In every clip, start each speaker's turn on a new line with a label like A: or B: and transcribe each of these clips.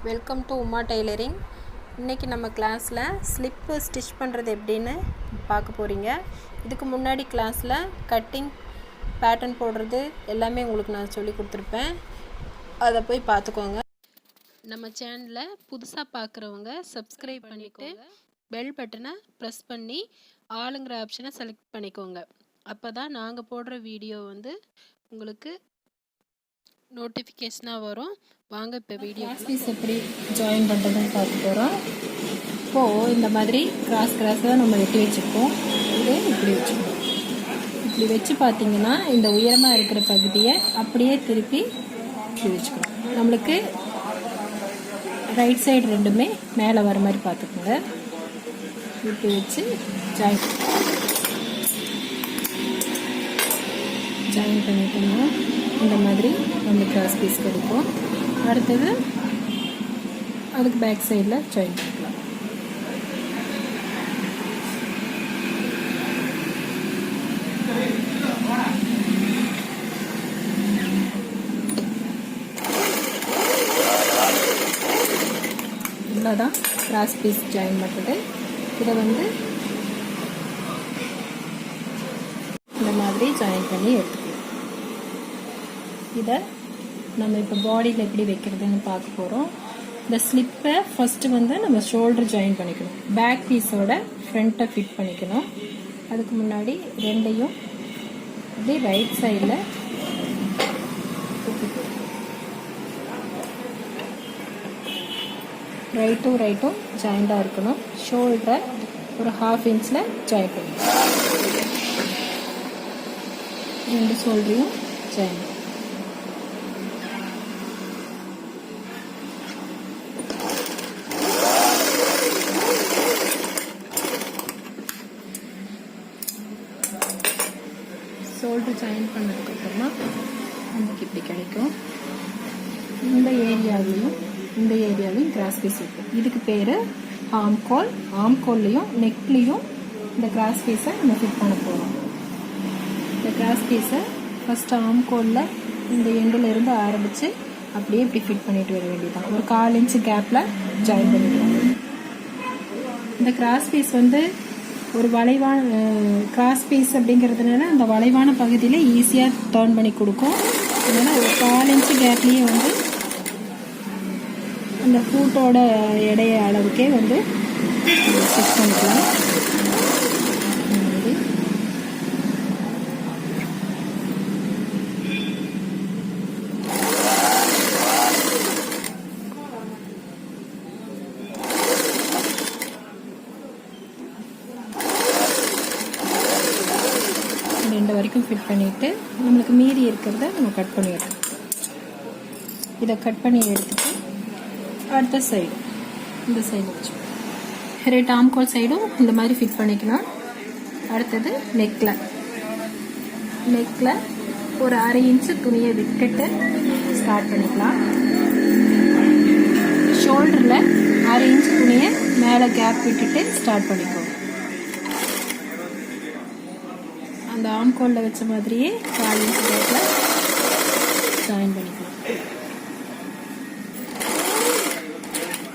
A: Welcome to Uma tailoring. இன்றைக்கி நம்ம கிளாஸில் ஸ்லிப்பு ஸ்டிச் பண்ணுறது எப்படின்னு பார்க்க போகிறீங்க. இதுக்கு முன்னாடி கிளாஸில் கட்டிங் பேட்டர்ன் போடுறது எல்லாமே உங்களுக்கு நான் சொல்லி கொடுத்துருப்பேன். அதை போய் பார்த்துக்கோங்க. நம்ம சேனலில் புதுசாக பார்க்குறவங்க சப்ஸ்கிரைப் பண்ணிவிட்டு பெல் பட்டனை ப்ரெஸ் பண்ணி ஆளுங்கிற ஆப்ஷனை செலக்ட் பண்ணிக்கோங்க. அப்போ தான் நாங்கள் போடுற வீடியோ உங்களுக்கு நோட்டிஃபிகேஷனாக வரும். வாங்க இப்போ வீடியோ
B: பீஸ் எப்படி ஜாயின் பண்ணுறதுன்னு பார்க்க போகிறோம். இப்போது இந்த மாதிரி கிராஸாக நம்ம வெட்டி வச்சுருக்கோம். இது இப்படி வச்சுருக்கோம். இப்படி வச்சு பார்த்திங்கன்னா இந்த உயரமாக இருக்கிற பகுதியை அப்படியே திருப்பி இப்படி வச்சுக்கணும். நம்மளுக்கு ரைட் சைடு ரெண்டுமே மேலே வர மாதிரி பார்த்துக்கோங்க. இப்படி வச்சு ஜாயின் பண்ணிட்டோம்னா இந்த மாதிரி நம்ம கிராஸ் பீஸ் கிடைக்கும். அடுத்தது அதுக்கு பேக் சைடில் ஜாயின் பண்ணிக்கலாம். இவ்வளோதான் கிராஸ் பீஸ் ஜாயின் பண்ணுறது. இதை இந்த மாதிரி ஜாயின் பண்ணி எடுத்துக்கலாம். இதை நம்ம இப்போ பாடியில் எப்படி வைக்கிறதுன்னு பார்க்க போகிறோம். இந்த ஸ்லிப்பை ஃபஸ்ட்டு நம்ம ஷோல்டர் ஜாயின் பண்ணிக்கணும். பேக் பீஸோட ஃப்ரண்ட்டை ஃபிட் பண்ணிக்கணும். அதுக்கு முன்னாடி ரெண்டையும் அப்படியே ரைட் சைடில் ரைட்டும் ஜாயிண்டாக இருக்கணும். ஷோல்டரை ஒரு 1/2 இன்ச்சில் ஜாயின் பண்ணணும். ரெண்டு ஷோல்டரையும் ஜாயின் ஷோல்டர் ஜாயின் பண்ணதுக்கப்புறமா நமக்கு இப்படி கிடைக்கும். இந்த ஏரியாவிலையும் கிராஸ் பீஸ் இருக்கும். இதுக்கு பேர் ஆம்கோல்லையும் நெக்லையும் இந்த கிராஸ் பீஸை நம்ம ஃபிட் பண்ண போகிறோம். இந்த கிராஸ் பீஸை ஃபஸ்ட்டு ஆம்கோலில் இந்த எண்டில் இருந்து ஆரம்பித்து அப்படியே இப்படி ஃபிட் பண்ணிட்டு வர வேண்டியதான். ஒரு 1/4 இன்ச்சு கேப்பில் ஜாயின் பண்ணிடுவாங்க. இந்த கிராஸ் பீஸ் ஒரு வளைவான கிராஸ் பீஸ் அப்படிங்கிறதுனால அந்த வளைவான பகுதியில் ஈஸியாக டர்ன் பண்ணி கொடுக்கும். அதனால் ஒரு 1/4 இன்ச்சு கேப்லேயே அந்த ஃபூட்டோட எடைய அளவுக்கே ஸ்டிச் பண்ணிக்கலாம். ரெண்டு வரைக்கும் ஃபிட் பண்ணிவிட்டு நம்மளுக்கு மீறி இருக்கிறத நம்ம கட் பண்ணி எடுக்கணும். இதை கட் பண்ணி எடுத்துட்டு அடுத்த சைடு இந்த சைடு வச்சு ரைட் ஆம்கோல் சைடும் இந்த மாதிரி ஃபிட் பண்ணிக்கலாம். அடுத்தது நெக்கில் ஒரு 1/2 இன்ச்சு துணியை விட்டுட்டு ஸ்டார்ட் பண்ணிக்கலாம். ஷோல்டரில் 1/2 இன்ச்சு துணியை மேலே கேப் விட்டுட்டு ஸ்டார்ட் பண்ணிக்கோங்க. அந்த ஆம்கோலில் வச்ச மாதிரியே 4 இன்ச் கேப்பில் ஜாயின் பண்ணிக்கலாம்.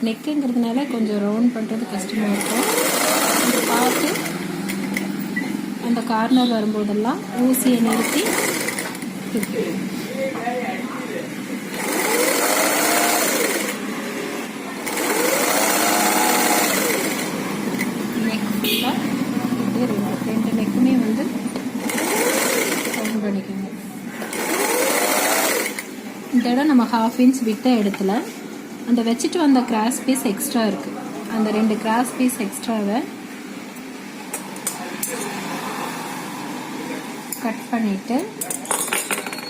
B: நெக்குங்கிறதுனால கொஞ்சம் ரவுண்ட் பண்ணுறது கஷ்டமாக இருக்கும். இதை பார்த்து அந்த கார்னர் வரும்போதெல்லாம் ஊசியை நிறுத்தி திருப்பிடுவோம். நெக் ஃபுல்லாக ரெண்டு நெக்குமே ரவுண்ட் பண்ணிக்கோங்க. இந்த இடம் நம்ம 1/2 இன்ச் விட்ட இடத்துல அந்த வச்சுட்டு வந்த கிராஸ் பீஸ் எக்ஸ்ட்ரா இருக்குது. அந்த 2 கிராஸ் பீஸ் எக்ஸ்ட்ராவை கட் பண்ணிவிட்டு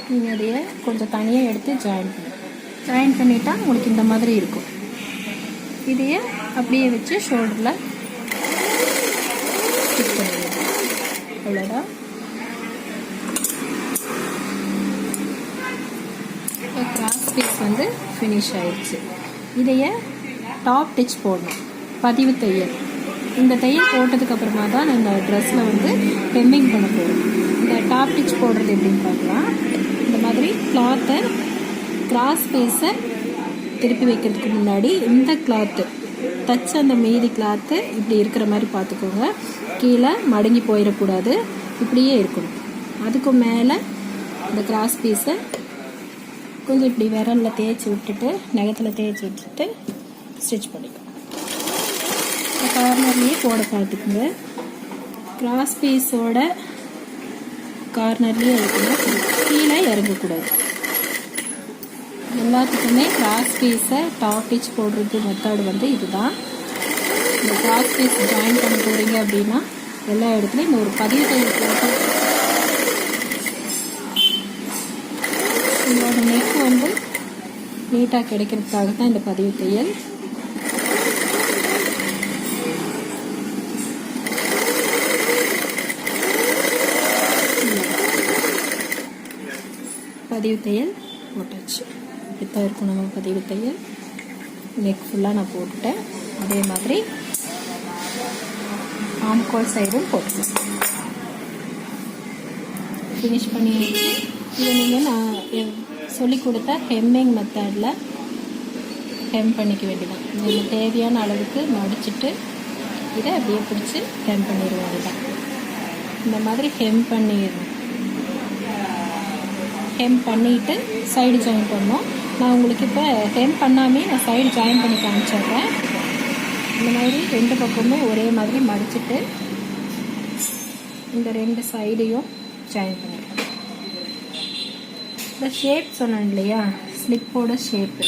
B: நீங்கள் அதையே கொஞ்சம் தனியாக எடுத்து ஜாயின் பண்ணிட்டா உங்களுக்கு இந்த மாதிரி இருக்கும். இதையே அப்படியே வச்சு ஷோல்டரில் ஸ்டிச் பண்ணிடுங்க. அவ்வளோதான். கிராஸ் பீஸ் ஃபினிஷ் ஆயிடுச்சு. இதையே டாப் டிச் போடணும். பதிவு தையல். இந்த தையல் போட்டதுக்கப்புறமா தான் இந்த ட்ரெஸ்ஸில் ஹெம்மிங் பண்ண போகிறோம். இந்த டாப் டிச் போடுறது எப்படின்னு பார்க்கலாம். இந்த மாதிரி கிளாத்தை கிராஸ் பீஸை திருப்பி வைக்கிறதுக்கு முன்னாடி இந்த கிளாத்து தச்சு அந்த மீதி கிளாத்து இப்படி இருக்கிற மாதிரி பார்த்துக்கோங்க. கீழே மடங்கி போயிடக்கூடாது, இப்படியே இருக்கணும். அதுக்கு மேலே இந்த கிராஸ் பீஸை கொஞ்சம் இப்படி விரலில் தேய்ச்சி விட்டுட்டு நகத்தில் தேய்ச்சி விட்டுட்டு ஸ்டிச் பண்ணிக்கணும். இந்த கார்னர்லேயே போட பார்த்துக்குங்க. கிராஸ் பீஸோட கார்னர்லேயே இருக்கணும், கீழே இறங்கக்கூடாது. எல்லாத்துக்குமே கிராஸ் பீஸை டாப் ஸ்டிச் போடுறது மெத்தட் வந்து இதுதான். இந்த கிராஸ் பீஸ் ஜாயின் பண்ண போகிறீங்க அப்படின்னா எல்லா இடத்துலையும் இந்த ஒரு பதிவு தையல் போட்டு இதோட நெக் வந்து நீட்டாக கிடைக்கிறதுக்காக தான் இந்த பதிவு தையல். பதிவு தையல் போட்டாச்சு. இப்படித்தான் இருக்கும் நம்ம பதிவு தையல். நெக் ஃபுல்லாக நான் போட்டுட்டேன். அதே மாதிரி ஆம்கோல் சைடும் போட்டுட்டேன். ஃபினிஷ் பண்ணி வச்சு இதை நீங்கள் நான் சொல்லிக் கொடுத்த ஹெம்மிங் மெத்தடில் ஹெம் பண்ணிக்க வேண்டியதான். நம்ம தேவையான அளவுக்கு மடிச்சுட்டு இதை அப்படியே பிடிச்சி ஹெம் பண்ணிட வேண்டியதான். இந்த மாதிரி ஹெம் பண்ணிடணும். ஹெம் பண்ணிவிட்டு சைடு ஜாயின் பண்ணோம். நான் உங்களுக்கு இப்போ ஹெம் பண்ணாமே நான் சைடு ஜாயின் பண்ணி காமிச்சிடுறேன். இந்த மாதிரி ரெண்டு பக்கமுமே ஒரே மாதிரி மடிச்சுட்டு இந்த ரெண்டு சைடையும் ஜாயின் பண்ணிடுறேன். இந்த ஷேப் சொன்னேன் இல்லையா, ஸ்லிப்போட ஷேப்பு,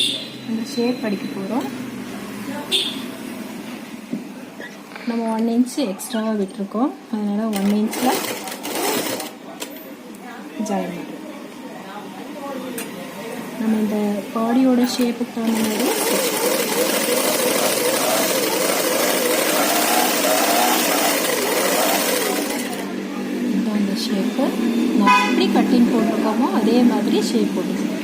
B: அந்த ஷேப் அடிக்க போகிறோம். நம்ம 1 இன்ச்சு எக்ஸ்ட்ராவாக விட்டுருக்கோம், அதனால் 1 இன்ச்சில் ஜாயின் பண்ணுறோம். நம்ம இந்த பாடியோட ஷேப்புக்கு தகுந்த மாதிரி இதுதான் இந்த ஷேப்பு. நம்ம எப்படி கட்டிங் போட்டிருக்கோமோ அதே மாதிரி ஷேப் போட்டுக்கணும்.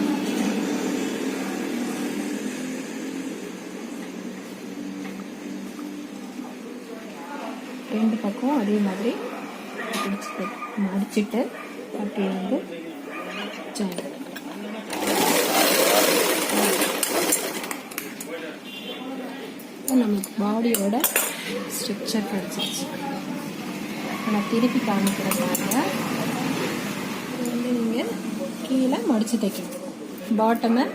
B: ரெண்டு பக்கம் அதே மாதிரி மடிச்சுட்டு கட்டி வந்து ஜாயின் பண்ணிக்கலாம். நமக்கு பாடியோட ஸ்ட்ரக்சர் கிடச்சிருச்சு. நான் திருப்பி காமிக்கிறதுனால வந்து நீங்கள் கீழே மடித்து தைக்கணும். பாட்டமை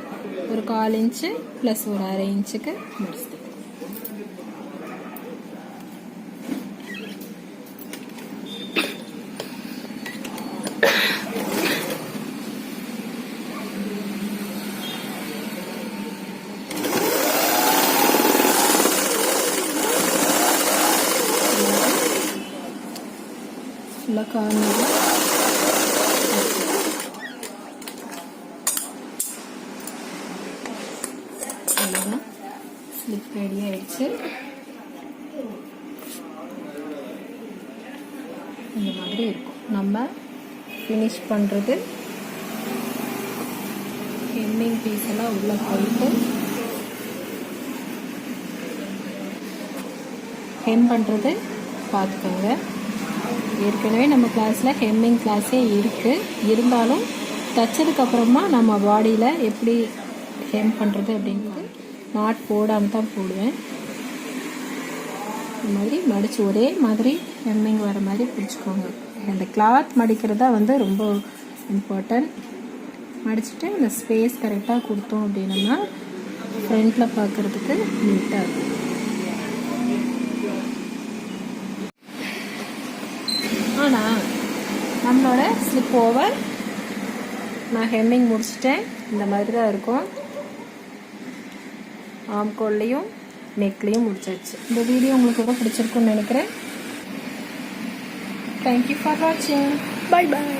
B: ஒரு 1/4 இன்ச்சு ப்ளஸ் ஒரு 1/2 இன்ச்சுக்கு மடித்து தைக்கணும். ஃபுல்லாக கார்னர் அவ்வளோதான். ஸ்லிப் ரெடி ஆயிடுச்சு. இந்த மாதிரி இருக்கும். நம்ம ஃபினிஷ் பண்ணுறது ஹெம்மிங் பீஸ் எல்லாம் உள்ளே போயிட்டு ஹெம் பண்ணுறது பார்த்துக்கோங்க. ஏற்கனவே நம்ம கிளாஸில் ஹெம்மிங் கிளாஸே இருக்குது. இருந்தாலும் தைச்சதுக்கப்புறமா நம்ம பாடியில் எப்படி ஹெம் பண்ணுறது அப்படிங்கிறது நாட் போடாமல் தான் போடுவேன். இந்த மாதிரி மடித்து ஒரே மாதிரி ஹெம்மிங் வர மாதிரி பிடிச்சிக்கோங்க. அந்த கிளாத் மடிக்கிறதா வந்து ரொம்ப இம்பார்ட்டன்ட். மடிச்சுட்டு அந்த ஸ்பேஸ் கரெக்டாக கொடுத்தோம் அப்படின்னா ஃப்ரண்ட்டில் பார்க்குறதுக்கு நீட்டாக இருக்கும். ஆனால் நம்மளோட ஸ்லிப் ஓவர் நான் ஹெம்மிங் முடிச்சிட்டேன். இந்த மாதிரி தான் இருக்கும். ஆம்கோல்லையும் நெக்லையும் முடிச்சாச்சு. இந்த வீடியோ உங்களுக்கு ரொம்ப பிடிச்சிருக்குன்னு நினைக்கிறேன். தேங்க்யூ ஃபார் வாட்சிங். Bye bye.